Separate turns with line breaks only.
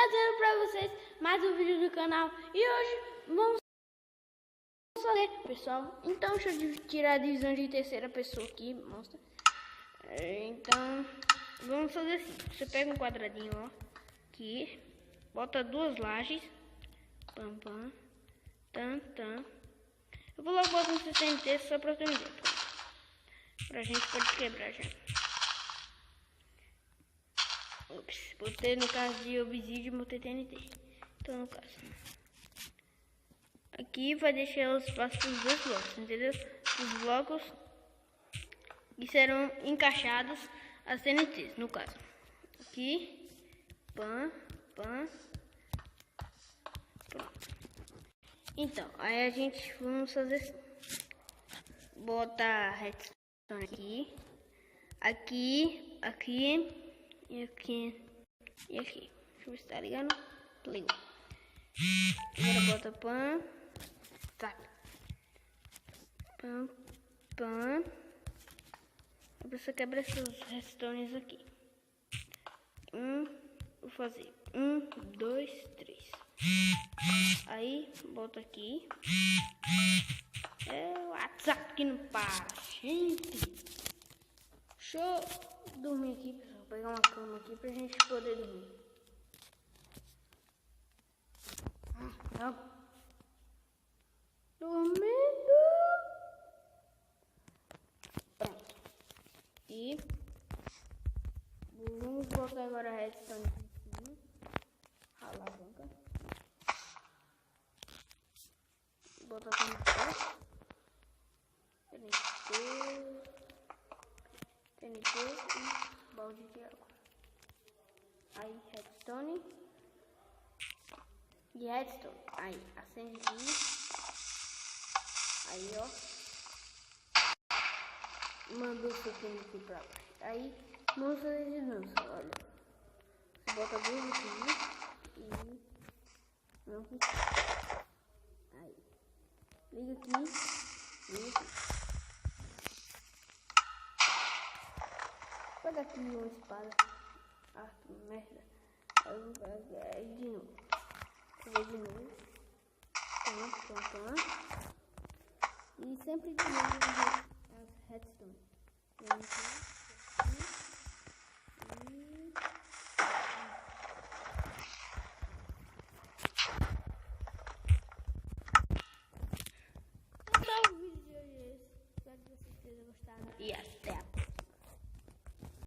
trazendo pra vocês mais um vídeo do canal. E hoje vamos fazer, pessoal. Então deixa eu tirar a visão de terceira pessoa aqui, mostra. Então vamos fazer assim. Você pega um quadradinho, ó, aqui, bota duas lajes, pam pam, tan tan. Eu vou logo botar um TNT só pra ter uma ideia, pra gente pode quebrar já. Ops, botei no caso de obsidian, botei TNT. Então no caso aqui vai deixar o espaço para os dois blocos, entendeu? Os blocos que serão encaixados as TNTs, no caso. Aqui, pam, pam. Pronto. Então, aí a gente vamos fazer assim. Bota redstone aqui, aqui, aqui e aqui e aqui. Deixa eu ver se tá ligando. Ligou. Agora bota pan, tá? Pam, pam. Você quebra esses redstones aqui. Vou fazer 1, 2, 3. Aí bota aqui. É o WhatsApp que não para, gente. Deixa eu dormir aqui, pessoal. Vou pegar uma cama aqui pra gente poder dormir. Não. Dormindo. Pronto. E vamos botar agora a redstone aqui. Alavanca. Bota como TNT e balde de água. Aí redstone e redstone. Aí acende aqui. Aí ó, mandou o seu TNT pra baixo. Aí vamos fazer de novo. Olha, você bota duas aqui e não aqui. Aí liga aqui, liga aqui. Pega aqui uma espada. Ah, que merda. Aí eu vou pegar de novo. Vou de novo. Pam, pam, pam. E sempre de novo as redstone. Então o vídeo de hoje é esse. Espero que vocês tenham gostado. E